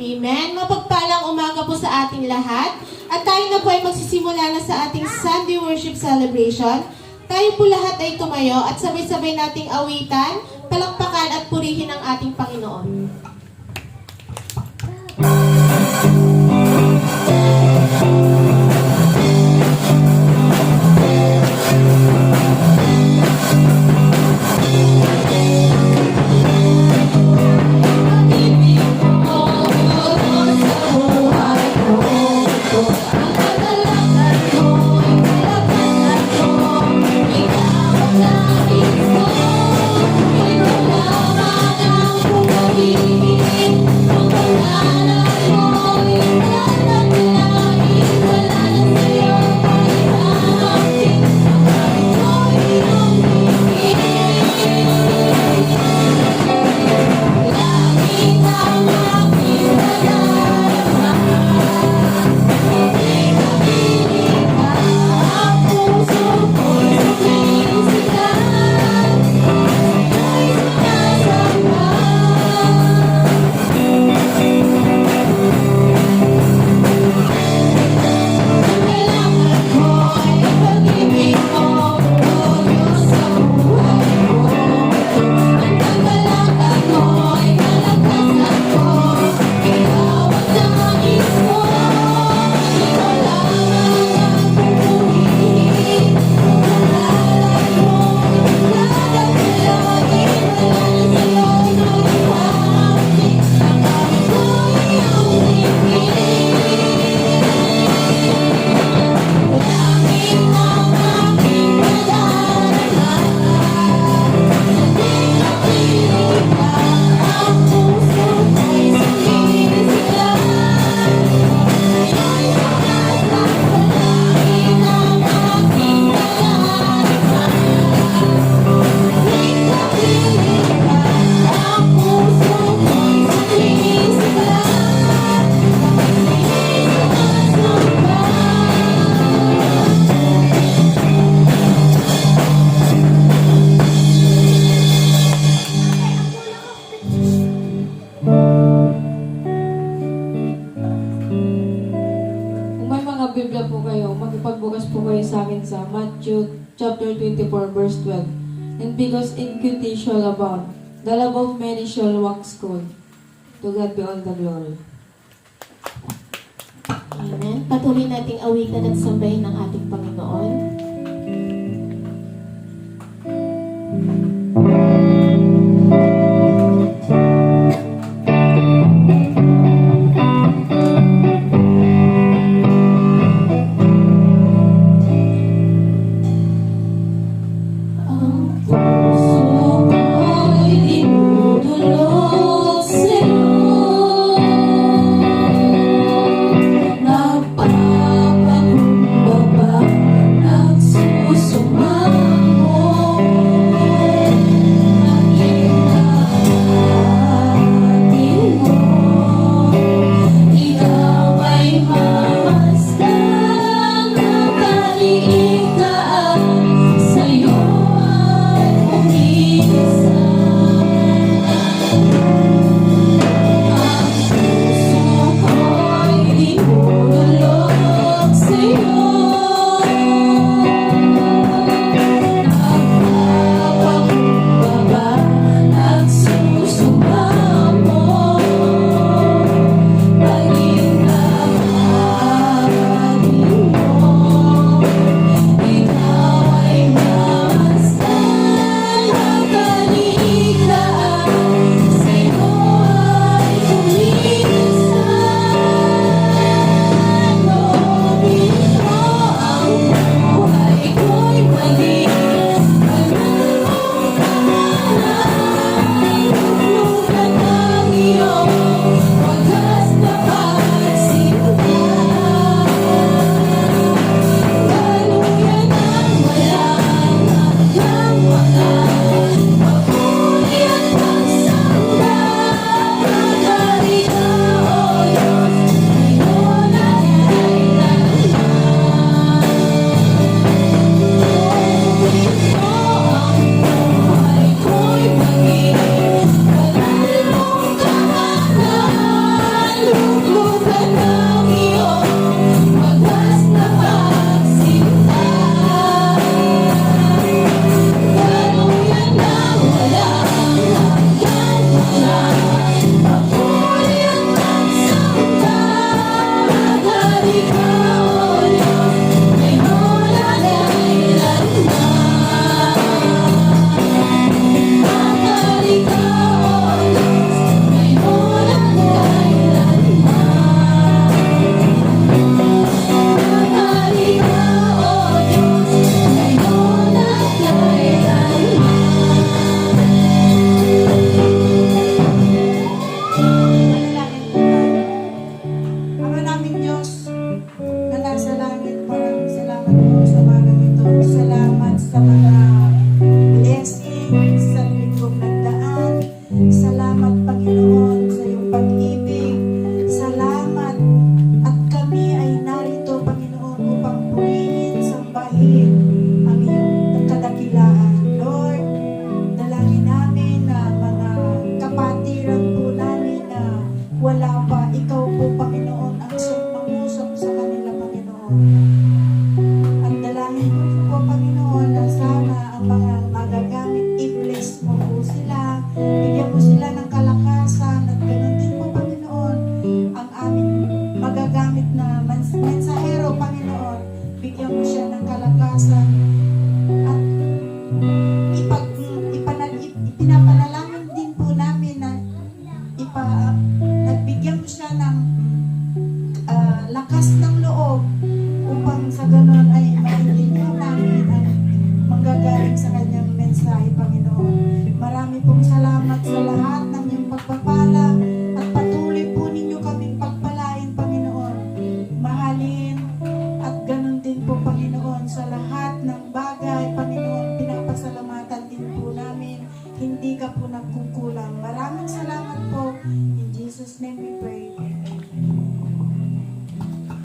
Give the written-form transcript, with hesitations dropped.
Amen. Mapagpalang umaga po sa ating lahat. At tayo na po ay magsisimula na sa ating Sunday Worship Celebration. Tayo po lahat ay tumayo at sabay-sabay nating awitan, palakpakan at purihin ang ating Panginoon. Biblia po kayo, magpagbukas po kayo sa akin sa Matthew chapter 24 verse 12. And because iniquity shall abound, the love of many shall wax cold. To God be all the glory. Amen. Patuloy nating awitan at sambahin ng ating Panginoon. Nagpapakumbaba wala pa. Ikaw po, Panginoon, ang mangusap sa kanila, Panginoon. Ang dalangin ko po, Panginoon, na sana ang mga magagamit, i-bless mo po sila, bigyan mo sila ng kalakasan, at ganoon din po, Panginoon, ang aming magagamit na mensahero, Panginoon, bigyan mo siya ng kalakasan, at ipinapanalangin din po namin na nagbigyan mo siya ng lakas ng